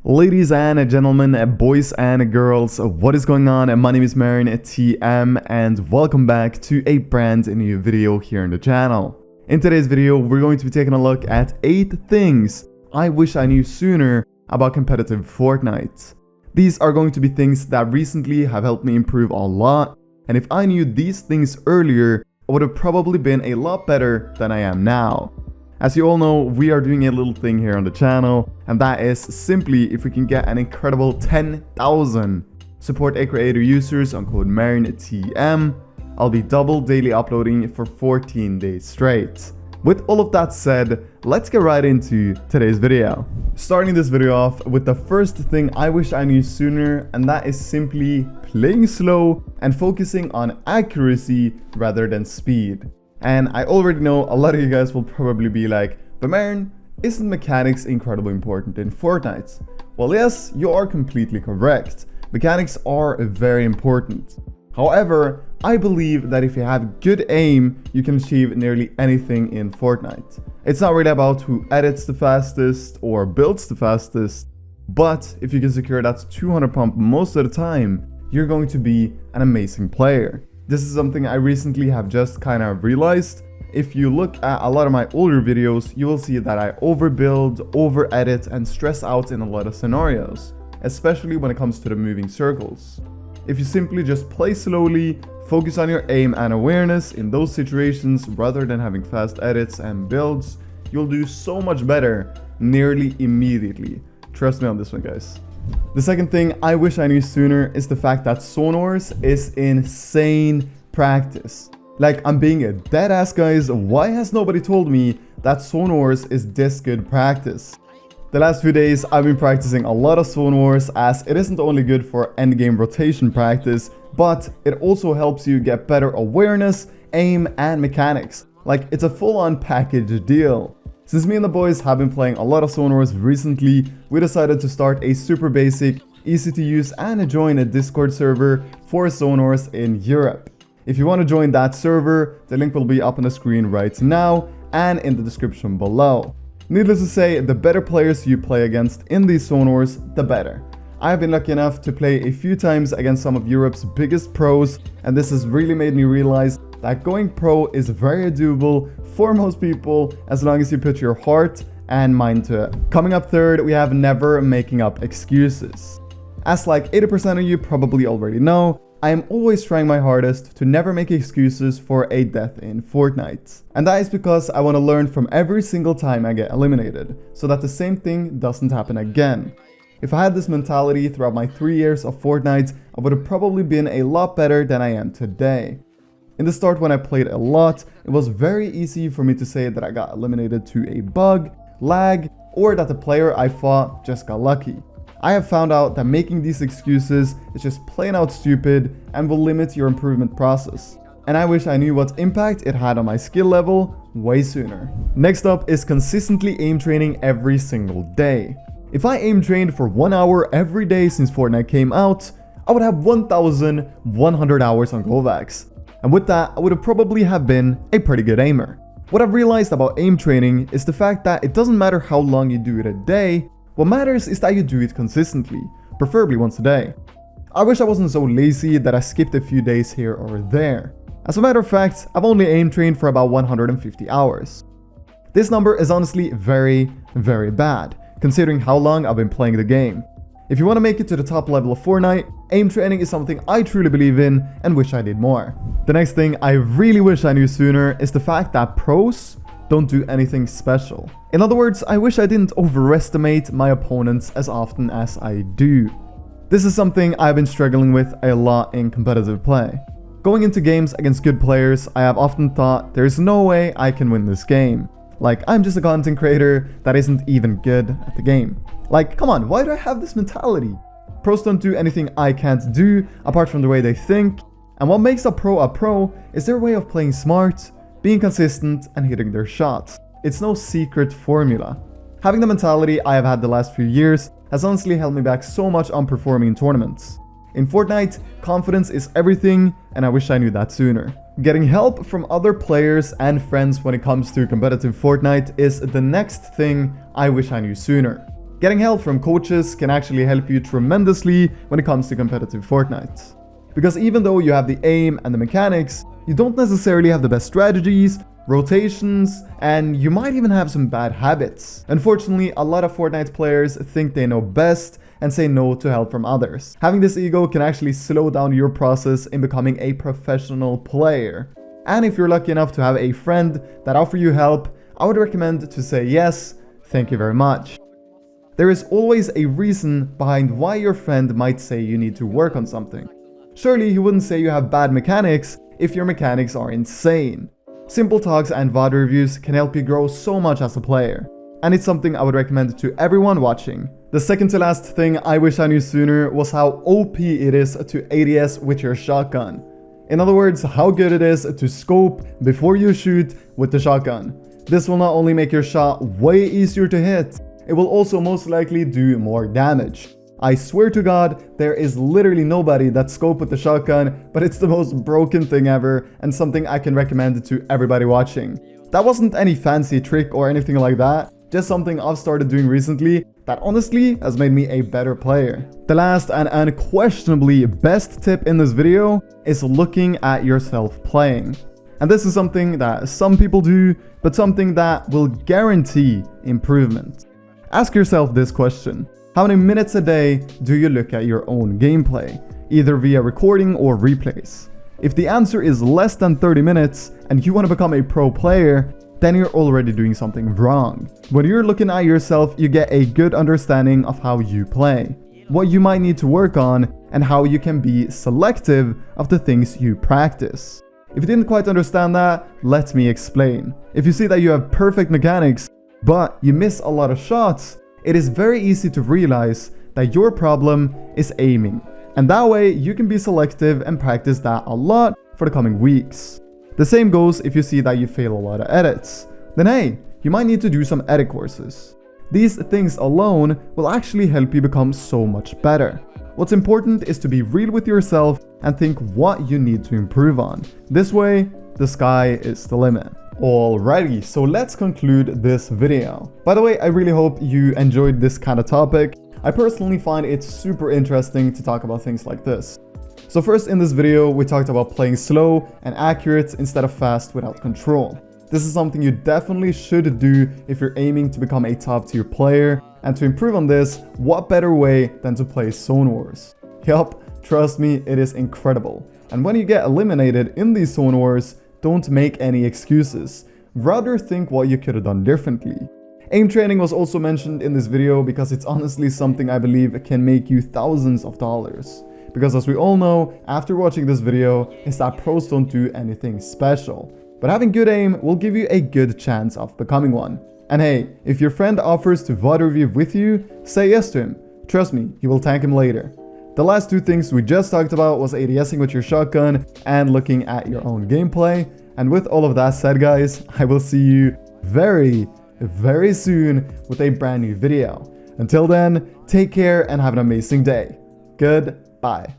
Ladies and gentlemen, boys and girls, what is going on? My name is M1K3 and welcome back to a brand new video here on the channel. In today's video, we're going to be taking a look at 8 things I wish I knew sooner about competitive Fortnite. These are going to be things that recently have helped me improve a lot, and if I knew these things earlier, I would have probably been a lot better than I am now. As you all know, we are doing a little thing here on the channel, and that is simply if we can get an incredible 10,000 support a creator users on code MARINTM, I'll be double daily uploading for 14 days straight. With all of that said, let's get right into today's video. Starting this video off with the first thing I wish I knew sooner, and that is simply playing slow and focusing on accuracy rather than speed. And I already know a lot of you guys will probably be like, but Marin, isn't mechanics incredibly important in Fortnite? Well, yes, you are completely correct. Mechanics are very important. However, I believe that if you have good aim, you can achieve nearly anything in Fortnite. It's not really about who edits the fastest or builds the fastest, but if you can secure that 200 pump most of the time, you're going to be an amazing player. This is something I recently have just kind of realized. If you look at a lot of my older videos, you will see that I overbuild, over-edit, and stress out in a lot of scenarios, especially when it comes to the moving circles. If you simply just play slowly, focus on your aim and awareness in those situations rather than having fast edits and builds, you'll do so much better nearly immediately. Trust me on this one, guys. The second thing I wish I knew sooner is the fact that Sonoras is insane practice. Like, I'm being a dead ass, guys. Why has nobody told me that Sonoras is this good practice? The last few days I've been practicing a lot of Sonoras, as it isn't only good for endgame rotation practice, but it also helps you get better awareness, aim, and mechanics. Like, it's a full-on package deal. Since me and the boys have been playing a lot of Sonoras recently, we decided to start a super basic, easy to use and join a Discord server for Sonoras in Europe. If you want to join that server, the link will be up on the screen right now and in the description below. Needless to say, the better players you play against in these Sonoras, the better. I have been lucky enough to play a few times against some of Europe's biggest pros, and this has really made me realize that going pro is very doable for most people as long as you put your heart and mind to it. Coming up third, we have never making up excuses. As like 80% of you probably already know, I am always trying my hardest to never make excuses for a death in Fortnite. And that is because I want to learn from every single time I get eliminated, so that the same thing doesn't happen again. If I had this mentality throughout my 3 years of Fortnite, I would have probably been a lot better than I am today. In the start, when I played a lot, it was very easy for me to say that I got eliminated to a bug, lag, or that the player I fought just got lucky. I have found out that making these excuses is just plain out stupid and will limit your improvement process. And I wish I knew what impact it had on my skill level way sooner. Next up is consistently aim training every single day. If I aim trained for 1 hour every day since Fortnite came out, I would have 1,100 hours on Govax. And with that, I would have probably have been a pretty good aimer. What I've realized about aim training is the fact that it doesn't matter how long you do it a day, what matters is that you do it consistently, preferably once a day. I wish I wasn't so lazy that I skipped a few days here or there. As a matter of fact, I've only aim trained for about 150 hours. This number is honestly very, very bad, considering how long I've been playing the game. If you want to make it to the top level of Fortnite, aim training is something I truly believe in and wish I did more. The next thing I really wish I knew sooner is the fact that pros don't do anything special. In other words, I wish I didn't overestimate my opponents as often as I do. This is something I've been struggling with a lot in competitive play. Going into games against good players, I have often thought there's no way I can win this game. Like, I'm just a content creator that isn't even good at the game. Like, come on, why do I have this mentality? Pros don't do anything I can't do apart from the way they think, and what makes a pro is their way of playing smart, being consistent, and hitting their shots. It's no secret formula. Having the mentality I have had the last few years has honestly held me back so much on performing in tournaments. In Fortnite, confidence is everything, and I wish I knew that sooner. Getting help from other players and friends when it comes to competitive Fortnite is the next thing I wish I knew sooner. Getting help from coaches can actually help you tremendously when it comes to competitive Fortnite. Because even though you have the aim and the mechanics, you don't necessarily have the best strategies, rotations, and you might even have some bad habits. Unfortunately, a lot of Fortnite players think they know best and say no to help from others. Having this ego can actually slow down your process in becoming a professional player. And if you're lucky enough to have a friend that offers you help, I would recommend to say yes, thank you very much. There is always a reason behind why your friend might say you need to work on something. Surely he wouldn't say you have bad mechanics if your mechanics are insane. Simple talks and VOD reviews can help you grow so much as a player, and it's something I would recommend to everyone watching. The second to last thing I wish I knew sooner was how OP it is to ADS with your shotgun. In other words, how good it is to scope before you shoot with the shotgun. This will not only make your shot way easier to hit, it will also most likely do more damage. I swear to God, there is literally nobody that scopes with the shotgun, but it's the most broken thing ever and something I can recommend to everybody watching. That wasn't any fancy trick or anything like that, just something I've started doing recently that honestly has made me a better player. The last and unquestionably best tip in this video is looking at yourself playing. And this is something that some people do, but something that will guarantee improvement. Ask yourself this question. How many minutes a day do you look at your own gameplay, either via recording or replays? If the answer is less than 30 minutes and you want to become a pro player, then you're already doing something wrong. When you're looking at yourself, you get a good understanding of how you play, what you might need to work on, and how you can be selective of the things you practice. If you didn't quite understand that, let me explain. If you see that you have perfect mechanics, but you miss a lot of shots, it is very easy to realize that your problem is aiming. And that way you can be selective and practice that a lot for the coming weeks. The same goes if you see that you fail a lot of edits. Then hey, you might need to do some edit courses. These things alone will actually help you become so much better. What's important is to be real with yourself and think what you need to improve on. This way, the sky is the limit. Alrighty, so let's conclude this video. By the way, I really hope you enjoyed this kind of topic. I personally find it super interesting to talk about things like this. So first in this video, we talked about playing slow and accurate instead of fast without control. This is something you definitely should do if you're aiming to become a top tier player, and to improve on this, what better way than to play Sonoras? Yup, trust me, it is incredible. And when you get eliminated in these Sonoras, don't make any excuses. Rather think what you could have done differently. Aim training was also mentioned in this video because it's honestly something I believe can make you thousands of dollars. Because as we all know, after watching this video, is that pros don't do anything special. But having good aim will give you a good chance of becoming one. And hey, if your friend offers to VOD review with you, say yes to him. Trust me, you will thank him later. The last two things we just talked about was ADSing with your shotgun and looking at your own gameplay. And with all of that said, guys, I will see you very soon with a brand new video. Until then, take care and have an amazing day. Goodbye.